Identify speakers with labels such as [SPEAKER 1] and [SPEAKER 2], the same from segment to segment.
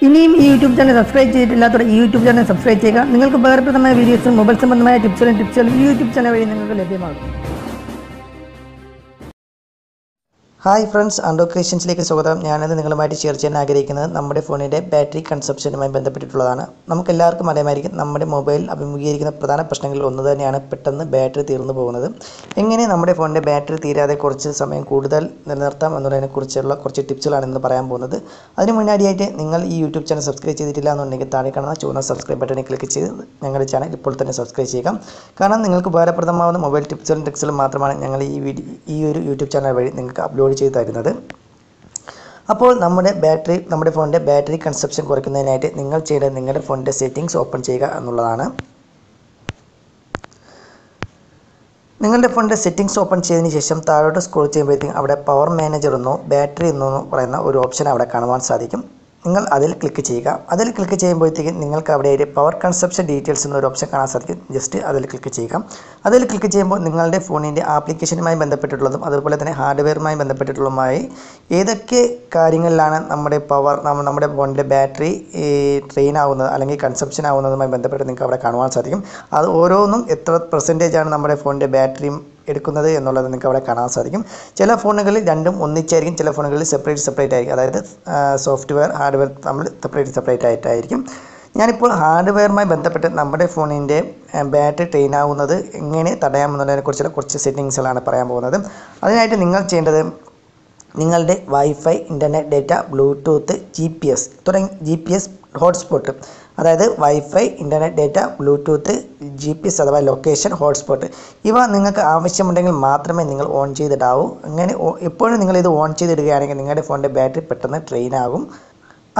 [SPEAKER 1] ഇനിയും ഈ YouTube channel subscribe ചെയ്തിട്ടില്ലാത്തവർ ഈ യൂട്യൂബ് ചാനൽ സബ്സ്ക്രൈബ് ചെയ്യുക. നിങ്ങൾക്ക് ഉപകാരപ്രദമായ വീഡിയോസും മൊബൈൽ സംബന്ധമായ ടിപ്സുകളും ഈ യൂട്യൂബ് ചാനൽ വഴി നിങ്ങൾക്ക് ലഭ്യമാകും. ഹായ് ഫ്രണ്ട്സ്, ആൻഡ്രോ ക്രിയേഷൻസിലേക്ക് സ്വാഗതം. ഞാനത് നിങ്ങളുമായിട്ട് ഷെയർ ചെയ്യാൻ ആഗ്രഹിക്കുന്നത് നമ്മുടെ ഫോണിൻ്റെ ബാറ്ററി കൺസപ്ഷനുമായി ബന്ധപ്പെട്ടിട്ടുള്ളതാണ്. നമുക്കെല്ലാവർക്കും അറിയാമായിരിക്കും, നമ്മുടെ മൊബൈൽ അഭിമുഖീകരിക്കുന്ന പ്രധാന പ്രശ്നങ്ങളിൽ ഒന്ന് തന്നെയാണ് പെട്ടെന്ന് ബാറ്ററി തീർന്നു പോകുന്നത്. എങ്ങനെ നമ്മുടെ ഫോണിൻ്റെ ബാറ്ററി തീരാതെ കുറച്ച് സമയം കൂടുതൽ നിലനിർത്താം എന്നതിനെക്കുറിച്ചുള്ള കുറച്ച് ടിപ്സുകളാണ് ഇന്ന് പറയാൻ പോകുന്നത്. അതിന് മുന്നാടിയായിട്ട് നിങ്ങൾ ഈ യൂട്യൂബ് ചാനൽ സബ്സ്ക്രൈബ് ചെയ്തിട്ടില്ല എന്നുണ്ടെങ്കിൽ താഴെ കാണുന്ന ചുവന്ന സബ്സ്ക്രൈബ് ബട്ടണിൽ ക്ലിക്ക് ചെയ്ത് ഞങ്ങളുടെ ചാനൽ ഇപ്പോൾ തന്നെ സബ്സ്ക്രൈബ് ചെയ്യുക. കാരണം നിങ്ങൾക്ക് ഉപകാരപ്രദമാവുന്ന മൊബൈൽ ടിപ്സുകളും ട്രിക്സുകളും മാത്രമാണ് ഞങ്ങൾ ഈ ഒരു യൂട്യൂബ് ചാനൽ വഴി നിങ്ങൾക്ക് അപ്ലോഡ് ചെയ്ത് തരുന്നത്. അപ്പോൾ നമ്മുടെ ഫോണിൻ്റെ ബാറ്ററി കൺസപ്ഷൻ കുറയ്ക്കുന്നതിനായിട്ട് നിങ്ങൾ ചെയ്യേണ്ടത് നിങ്ങളുടെ ഫോണിൻ്റെ സെറ്റിംഗ്സ് ഓപ്പൺ ചെയ്യുക എന്നുള്ളതാണ്. നിങ്ങളുടെ ഫോണിൻ്റെ സെറ്റിംഗ്സ് ഓപ്പൺ ചെയ്തതിന് ശേഷം താഴോട്ട് സ്ക്രോൾ ചെയ്യുമ്പോഴത്തേക്കും അവിടെ പവർ മാനേജർ എന്നോ ബാറ്ററി എന്നോ പറയുന്ന ഒരു ഓപ്ഷൻ അവിടെ കാണുവാൻ സാധിക്കും. നിങ്ങൾ അതിൽ ക്ലിക്ക് ചെയ്യുക. അതിൽ ക്ലിക്ക് ചെയ്യുമ്പോഴത്തേക്കും നിങ്ങൾക്ക് അവിടെ ഒരു പവർ കൺസപ്ഷൻ ഡീറ്റെയിൽസ് എന്നൊരു ഓപ്ഷൻ കാണാൻ സാധിക്കും. ജസ്റ്റ് അതിൽ ക്ലിക്ക് ചെയ്യുക. അതിൽ ക്ലിക്ക് ചെയ്യുമ്പോൾ നിങ്ങളുടെ ഫോണിൻ്റെ ആപ്ലിക്കേഷനുമായി ബന്ധപ്പെട്ടിട്ടുള്ളതും അതുപോലെ തന്നെ ഹാർഡ്വെയറുമായി ബന്ധപ്പെട്ടിട്ടുള്ളതുമായി ഏതൊക്കെ കാര്യങ്ങളിലാണ് നമ്മുടെ ഫോണിൻ്റെ ബാറ്ററി ട്രെയിൻ ആവുന്നത് അല്ലെങ്കിൽ കൺസപ്ഷൻ ആവുന്നതുമായി ബന്ധപ്പെട്ട് നിങ്ങൾക്ക് അവിടെ കാണുവാൻ സാധിക്കും. അത് ഓരോന്നും എത്ര പെർസെൻറ്റേജാണ് നമ്മുടെ ഫോണിൻ്റെ ബാറ്ററി എടുക്കുന്നത് എന്നുള്ളത് നിങ്ങൾക്ക് അവിടെ കാണാൻ സാധിക്കും. ചില ഫോണുകളിൽ രണ്ടും ഒന്നിച്ചായിരിക്കും, ചില ഫോണുകളിൽ സെപ്പറേറ്റ് ആയിരിക്കും. അതായത് സോഫ്റ്റ്വെയർ ഹാർഡ്വെയർ തമ്മിൽ സെപ്പറേറ്റ് ആയിട്ടായിരിക്കും. ഞാനിപ്പോൾ ഹാർഡ്വെയറുമായി ബന്ധപ്പെട്ട് നമ്മുടെ ഫോണിൻ്റെ ബാറ്ററി ട്രെയിൻ ആവുന്നത് എങ്ങനെ തടയാമെന്നുള്ളതിനെക്കുറിച്ചുള്ള കുറച്ച് സെറ്റിങ്സുകളാണ് പറയാൻ പോകുന്നത്. അതിനായിട്ട് നിങ്ങൾ ചെയ്യേണ്ടത് നിങ്ങളുടെ wifi, internet data, Bluetooth, GPS hotspot, അതായത് wifi, internet data, Bluetooth, GPS അഥവാ ലൊക്കേഷൻ, ഹോട്ട്സ്പോട്ട്, ഇവ നിങ്ങൾക്ക് ആവശ്യമുണ്ടെങ്കിൽ മാത്രമേ നിങ്ങൾ ഓൺ ചെയ്തിടാവൂ. അങ്ങനെ എപ്പോഴും നിങ്ങളിത് ഓൺ ചെയ്തിടുകയാണെങ്കിൽ നിങ്ങളുടെ ഫോണിൻ്റെ ബാറ്ററി പെട്ടെന്ന് ട്രെയിൻ ആകും.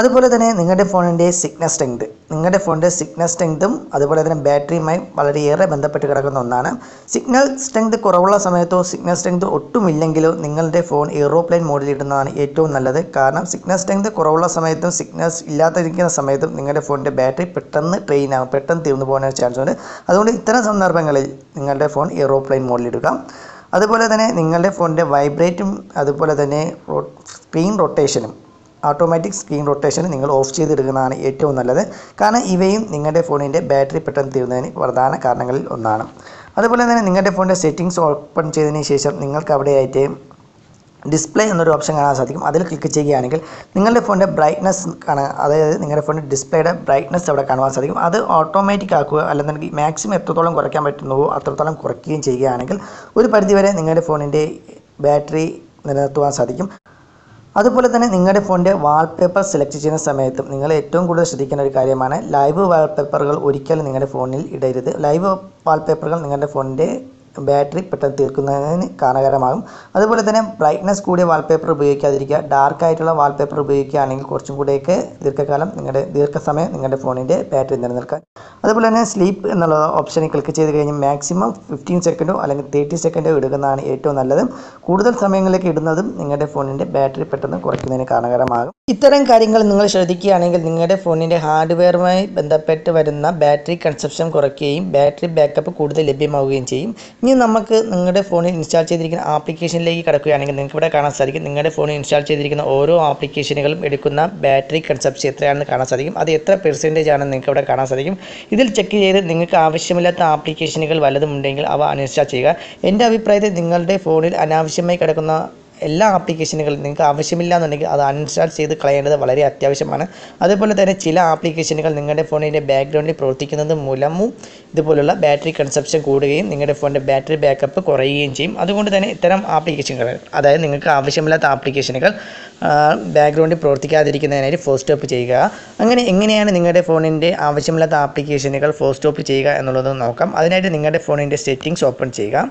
[SPEAKER 1] അതുപോലെ തന്നെ നിങ്ങളുടെ ഫോണിൻ്റെ സിഗ്നൽ സ്ട്രെങ്തും അതുപോലെ തന്നെ ബാറ്ററിയുമായി വളരെയേറെ ബന്ധപ്പെട്ട് കിടക്കുന്ന ഒന്നാണ്. സിഗ്നൽ സ്ട്രെങ്ത് കുറവുള്ള സമയത്തോ സിഗ്നൽ സ്ട്രെങ്ത് ഒട്ടുമില്ലെങ്കിലോ നിങ്ങളുടെ ഫോൺ എയ്റോപ്ലെയിൻ മോഡിൽ ഇടുന്നതാണ് ഏറ്റവും നല്ലത്. കാരണം സിഗ്നൽ സ്ട്രെങ്ത് കുറവുള്ള സമയത്തും സിഗ്നൽസ് ഇല്ലാതിരിക്കുന്ന സമയത്തും നിങ്ങളുടെ ഫോണിൻ്റെ ബാറ്ററി പെട്ടെന്ന് ട്രെയിൻ ആകും, പെട്ടെന്ന് തീർന്നു പോകാൻ ചാൻസ് ഉണ്ട്. അതുകൊണ്ട് ഇത്തരം സന്ദർഭങ്ങളിൽ നിങ്ങളുടെ ഫോൺ എയ്റോപ്ലെയിൻ മോഡിലിടുക. അതുപോലെ തന്നെ നിങ്ങളുടെ ഫോണിൻ്റെ വൈബ്രേറ്റും അതുപോലെ തന്നെ ഓട്ടോമാറ്റിക് സ്ക്രീൻ റൊട്ടേഷൻ നിങ്ങൾ ഓഫ് ചെയ്തിടുന്നതാണ് ഏറ്റവും നല്ലത്. കാരണം ഇവയും നിങ്ങളുടെ ഫോണിൻ്റെ ബാറ്ററി പെട്ടെന്ന് തീരുന്നതിന് പ്രധാന കാരണങ്ങളിൽ ഒന്നാണ്. അതുപോലെ തന്നെ നിങ്ങളുടെ ഫോണിൻ്റെ സെറ്റിംഗ്സ് ഓപ്പൺ ചെയ്തതിന് ശേഷം നിങ്ങൾക്ക് അവിടെയായിട്ട് ഡിസ്പ്ലേ എന്നൊരു ഓപ്ഷൻ കാണാൻ സാധിക്കും. അതിൽ ക്ലിക്ക് ചെയ്യുകയാണെങ്കിൽ നിങ്ങളുടെ ഫോണിൻ്റെ ബ്രൈറ്റ്നസ് അതായത് നിങ്ങളുടെ ഫോണിൻ്റെ ഡിസ്പ്ലേയുടെ ബ്രൈറ്റ്നസ് അവിടെ കാണുവാൻ സാധിക്കും. അത് ഓട്ടോമാറ്റിക് ആക്കുക, അല്ലെന്നുണ്ടെങ്കിൽ മാക്സിമം എത്രത്തോളം കുറയ്ക്കാൻ പറ്റുന്നുവോ അത്രത്തോളം കുറയ്ക്കുകയും ചെയ്യുകയാണെങ്കിൽ ഒരു പരിധിവരെ നിങ്ങളുടെ ഫോണിൻ്റെ ബാറ്ററി നിലനിർത്തുവാൻ സാധിക്കും. അതുപോലെ തന്നെ നിങ്ങളുടെ ഫോണിൻ്റെ വാൾപേപ്പർ സെലക്ട് ചെയ്യുന്ന സമയത്തും നിങ്ങൾ ഏറ്റവും കൂടുതൽ ശ്രദ്ധിക്കേണ്ട ഒരു കാര്യമാണ് ലൈവ് വാൾപേപ്പറുകൾ ഒരിക്കലും നിങ്ങളുടെ ഫോണിൽ ഇടരുത്. ലൈവ് വാൾപേപ്പറുകൾ നിങ്ങളുടെ ഫോണിൻ്റെ ബാറ്ററി പെട്ടെന്ന് തീർക്കുന്നതിന് കാരണകരമാകും. അതുപോലെ തന്നെ ബ്രൈറ്റ്നസ് കൂടിയ വാൾപേപ്പർ ഉപയോഗിക്കാതിരിക്കുക. ഡാർക്കായിട്ടുള്ള വാൾപേപ്പർ ഉപയോഗിക്കുകയാണെങ്കിൽ കുറച്ചും കൂടെയൊക്കെ ദീർഘസമയം നിങ്ങളുടെ ഫോണിൻ്റെ ബാറ്ററി നിലനിൽക്കാൻ. അതുപോലെ തന്നെ സ്ലീപ്പ് എന്നുള്ള ഓപ്ഷനിൽ ക്ലിക്ക് ചെയ്ത് കഴിഞ്ഞ് മാക്സിമം 15 സെക്കൻഡോ അല്ലെങ്കിൽ 30 സെക്കൻഡോ ഇടുന്നതാണ് ഏറ്റവും നല്ലത്. കൂടുതൽ സമയങ്ങളിലേക്ക് ഇടുന്നതും നിങ്ങളുടെ ഫോണിൻ്റെ ബാറ്ററി പെട്ടെന്ന് കുറയ്ക്കുന്നതിന് കാരണകരമാകും. ഇത്തരം കാര്യങ്ങൾ നിങ്ങൾ ശ്രദ്ധിക്കുകയാണെങ്കിൽ നിങ്ങളുടെ ഫോണിൻ്റെ ഹാർഡ്വെയറുമായി ബന്ധപ്പെട്ട് വരുന്ന ബാറ്ററി കൺസപ്ഷൻ കുറയ്ക്കുകയും ബാറ്ററി ബാക്കപ്പ് കൂടുതൽ ലഭ്യമാവുകയും ചെയ്യും. ഇനി നമുക്ക് നിങ്ങളുടെ ഫോണിൽ ഇൻസ്റ്റാൾ ചെയ്തിരിക്കുന്ന ആപ്ലിക്കേഷനിലേക്ക് കടക്കുകയാണെങ്കിൽ നിങ്ങൾക്ക് ഇവിടെ കാണാൻ സാധിക്കും നിങ്ങളുടെ ഫോണിൽ ഇൻസ്റ്റാൾ ചെയ്തിരിക്കുന്ന ഓരോ ആപ്ലിക്കേഷനുകളും എടുക്കുന്ന ബാറ്ററി കൺസപ്ഷൻ എത്രയാണെന്ന് കാണാൻ സാധിക്കും. അത് എത്ര പെർസെൻറ്റേജ് ആണെന്ന് നിങ്ങൾക്ക് ഇവിടെ കാണാൻ സാധിക്കും. ഇതിൽ ചെക്ക് ചെയ്ത് നിങ്ങൾക്ക് ആവശ്യമില്ലാത്ത ആപ്ലിക്കേഷനുകൾ വല്ലതും ഉണ്ടെങ്കിൽ അവ അൺഇൻസ്റ്റാൾ ചെയ്യുക. എൻ്റെ അഭിപ്രായത്തിൽ നിങ്ങളുടെ ഫോണിൽ അനാവശ്യമായി കിടക്കുന്ന എല്ലാ ആപ്ലിക്കേഷനുകളും നിങ്ങൾക്ക് ആവശ്യമില്ല എന്നുണ്ടെങ്കിൽ അത് അൺഇൻസ്റ്റാൾ ചെയ്ത് കളയേണ്ടത് വളരെ അത്യാവശ്യമാണ്. അതുപോലെ തന്നെ ചില ആപ്ലിക്കേഷനുകൾ നിങ്ങളുടെ ഫോണിൻ്റെ ബാക്ക്ഗ്രൗണ്ടിൽ പ്രവർത്തിക്കുന്നത് മൂലവും ഇതുപോലുള്ള ബാറ്ററി കൺസപ്ഷൻ കൂടുകയും നിങ്ങളുടെ ഫോണിൻ്റെ ബാറ്ററി ബാക്കപ്പ് കുറയുകയും ചെയ്യും. അതുകൊണ്ട് തന്നെ ഇത്തരം ആപ്ലിക്കേഷനുകൾ, അതായത് നിങ്ങൾക്ക് ആവശ്യമില്ലാത്ത ആപ്ലിക്കേഷനുകൾ ബാക്ക്ഗ്രൗണ്ടിൽ പ്രവർത്തിക്കാതിരിക്കുന്നതിനായിട്ട് ഫോഴ്സ് സ്റ്റോപ്പ് ചെയ്യുക. അങ്ങനെ എങ്ങനെയാണ് നിങ്ങളുടെ ഫോണിൻ്റെ ആവശ്യമില്ലാത്ത ആപ്ലിക്കേഷനുകൾ ഫോഴ്സ് സ്റ്റോപ്പ് ചെയ്യുക എന്നുള്ളത് നോക്കാം. അതിനായിട്ട് നിങ്ങളുടെ ഫോണിൻ്റെ സെറ്റിംഗ്സ് ഓപ്പൺ ചെയ്യുക.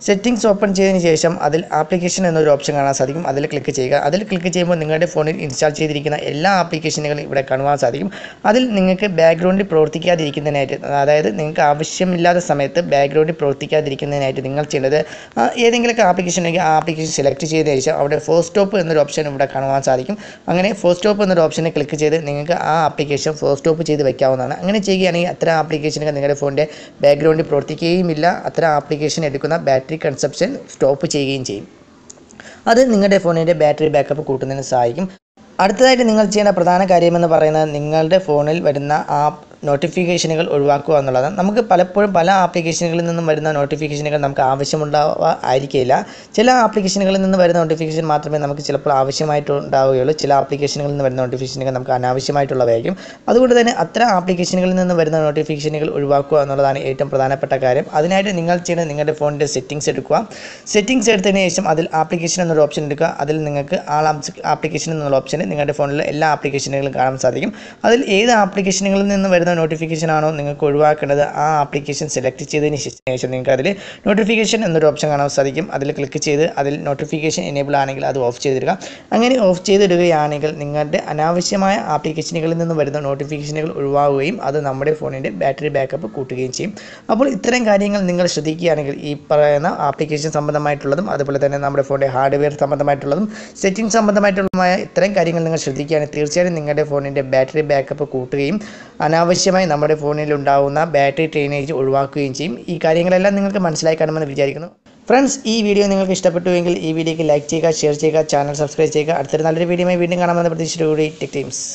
[SPEAKER 1] സെറ്റിംഗ്സ് ഓപ്പൺ ചെയ്തതിന് ശേഷം അതിൽ ആപ്ലിക്കേഷൻ എന്നൊരു ഓപ്ഷൻ കാണാൻ സാധിക്കും. അതിൽ ക്ലിക്ക് ചെയ്യുക. അതിൽ ക്ലിക്ക് ചെയ്യുമ്പോൾ നിങ്ങളുടെ ഫോണിൽ ഇൻസ്റ്റാൾ ചെയ്തിരിക്കുന്ന എല്ലാ ആപ്ലിക്കേഷനുകളും ഇവിടെ കാണുവാൻ സാധിക്കും. അതിൽ നിങ്ങൾക്ക് ബാക്ക്ഗ്രൗണ്ടിൽ പ്രവർത്തിക്കാതിരിക്കുന്നതിനായിട്ട്, അതായത് നിങ്ങൾക്ക് ആവശ്യമില്ലാത്ത സമയത്ത് ബാക്ക്ഗ്രൗണ്ടിൽ പ്രവർത്തിക്കാതിരിക്കുന്നതിനായിട്ട് നിങ്ങൾ ചെയ്യേണ്ടത് ഏതെങ്കിലുമൊക്കെ ആപ്ലിക്കേഷൻ ഉണ്ടെങ്കിൽ ആ ആപ്ലിക്കേഷൻ സെലക്ട് ചെയ്തതിന് ശേഷം അവിടെ ഫോഴ്സ് സ്റ്റോപ്പ് എന്നൊരു ഓപ്ഷൻ ഇവിടെ കാണുവാൻ സാധിക്കും. അങ്ങനെ ഫോഴ്സ് സ്റ്റോപ്പ് എന്നൊരു ഓപ്ഷനെ ക്ലിക്ക് ചെയ്ത് നിങ്ങൾക്ക് ആ ആപ്ലിക്കേഷൻ ഫോഴ്സ് സ്റ്റോപ്പ് ചെയ്ത് വയ്ക്കാവുന്നതാണ്. അങ്ങനെ ചെയ്യുകയാണെങ്കിൽ അത്തരം ആപ്ലിക്കേഷനുകൾ നിങ്ങളുടെ ഫോണിൻ്റെ ബാക്ക്ഗ്രൗണ്ടിൽ പ്രവർത്തിക്കുകയുമില്ല. അത്തരം ആപ്ലിക്കേഷൻ എടുക്കുന്ന ബാറ്ററി കൺസപ്ഷൻ സ്റ്റോപ്പ് ചെയ്യുകയും ചെയ്യും. അത് നിങ്ങളുടെ ഫോണിൻ്റെ ബാറ്ററി ബാക്കപ്പ് കൂട്ടുന്നതിന് സഹായിക്കും. അടുത്തതായിട്ട് നിങ്ങൾ ചെയ്യേണ്ട പ്രധാന കാര്യമെന്ന് പറയുന്നത് നിങ്ങളുടെ ഫോണിൽ വരുന്ന നോട്ടിഫിക്കേഷനുകൾ ഒഴിവാക്കുക എന്നുള്ളതാണ്. നമുക്ക് പലപ്പോഴും പല ആപ്ലിക്കേഷനുകളിൽ നിന്നും വരുന്ന നോട്ടിഫിക്കേഷനുകൾ നമുക്ക് ആയിരിക്കില്ല. ചില ആപ്ലിക്കേഷനുകളിൽ നിന്ന് വരുന്ന നോട്ടിഫിക്കേഷൻ മാത്രമേ നമുക്ക് ചിലപ്പോൾ ആവശ്യമായിട്ടുണ്ടാവുകയുള്ളൂ. ചില ആപ്ലിക്കേഷനുകളിൽ നിന്ന് വരുന്ന നോട്ടിഫിക്കേഷനുകൾ നമുക്ക് അനാവശ്യമായിട്ടുള്ളവയായിരിക്കും. അതുകൊണ്ട് തന്നെ അത്തരം ആപ്ലിക്കേഷനുകളിൽ നിന്ന് വരുന്ന നോട്ടിഫിക്കേഷനുകൾ ഒഴിവാക്കുക എന്നുള്ളതാണ് ഏറ്റവും പ്രധാനപ്പെട്ട കാര്യം. അതിനായിട്ട് നിങ്ങൾ ചെയ്യേണ്ടത് നിങ്ങളുടെ ഫോണിൻ്റെ സെറ്റിംഗ്സ് എടുക്കുക. സെറ്റിംഗ്സ് എടുത്തതിന് ശേഷം അതിൽ ആപ്ലിക്കേഷൻ എന്നൊരു ഓപ്ഷൻ എടുക്കുക. അതിൽ നിങ്ങൾക്ക് ആപ്ലിക്കേഷൻ എന്നുള്ള ഓപ്ഷന് നിങ്ങളുടെ ഫോണിലെ എല്ലാ ആപ്ലിക്കേഷനുകളും കാണാൻ സാധിക്കും. അതിൽ ഏത് ആപ്ലിക്കേഷനുകളിൽ നിന്ന് വരുന്ന നോട്ടിഫിക്കേഷൻ ആണോ നിങ്ങൾക്ക് ഒഴിവാക്കേണ്ടത് ആ ആപ്ലിക്കേഷൻ സെലക്ട് ചെയ്തതിന് ശേഷം നിങ്ങൾക്ക് അതിൽ നോട്ടിഫിക്കേഷൻ എന്നൊരു ഓപ്ഷൻ കാണാൻ സാധിക്കും. അതിൽ ക്ലിക്ക് ചെയ്ത് അതിൽ നോട്ടിഫിക്കേഷൻ എനേബിൾ ആണെങ്കിൽ അത് ഓഫ് ചെയ്തിടുക. അങ്ങനെ ഓഫ് ചെയ്തിടുകയാണെങ്കിൽ നിങ്ങളുടെ അനാവശ്യമായ ആപ്ലിക്കേഷനുകളിൽ നിന്ന് വരുന്ന നോട്ടിഫിക്കേഷനുകൾ ഒഴിവാകുകയും അത് നമ്മുടെ ഫോണിൻ്റെ ബാറ്ററി ബാക്കപ്പ് കൂട്ടുകയും ചെയ്യും. അപ്പോൾ ഇത്തരം കാര്യങ്ങൾ നിങ്ങൾ ശ്രദ്ധിക്കുകയാണെങ്കിൽ ഈ പറയുന്ന ആപ്ലിക്കേഷൻ സംബന്ധമായിട്ടുള്ളതും അതുപോലെ തന്നെ നമ്മുടെ ഫോണിൻ്റെ ഹാർഡ്വെയർ സംബന്ധമായിട്ടുള്ളതും സെറ്റിംഗ് സംബന്ധമായിട്ടുള്ളതുമായ ഇത്തരം കാര്യങ്ങൾ നിങ്ങൾ ശ്രദ്ധിക്കുകയാണെങ്കിൽ തീർച്ചയായും നിങ്ങളുടെ ഫോണിൻ്റെ ബാറ്ററി ബാക്കപ്പ് കൂട്ടുകയും അനാവശ്യമായി നമ്മുടെ ഫോണിൽ ഉണ്ടാകുന്ന ബാറ്ററി ഡ്രെയിനേജ് ഒഴിവാക്കുകയും ചെയ്യും. ഈ കാര്യങ്ങളെല്ലാം നിങ്ങൾക്ക് മനസ്സിലായി കാണുമെന്ന് വിചാരിക്കുന്നു. ഫ്രണ്ട്സ്, ഈ വീഡിയോ നിങ്ങൾക്ക് ഇഷ്ടപ്പെട്ടുവെങ്കിൽ ഈ വീഡിയോക്ക് ലൈക്ക് ചെയ്യുക, ഷെയർ ചെയ്യുക, ചാനൽ സബ്സ്ക്രൈബ് ചെയ്യുക. അടുത്തൊരു നല്ലൊരു വീഡിയോയുമായി വീണ്ടും കാണാമെന്ന പ്രതീക്ഷയോടുകൂടി ടെക് ടീംസ്.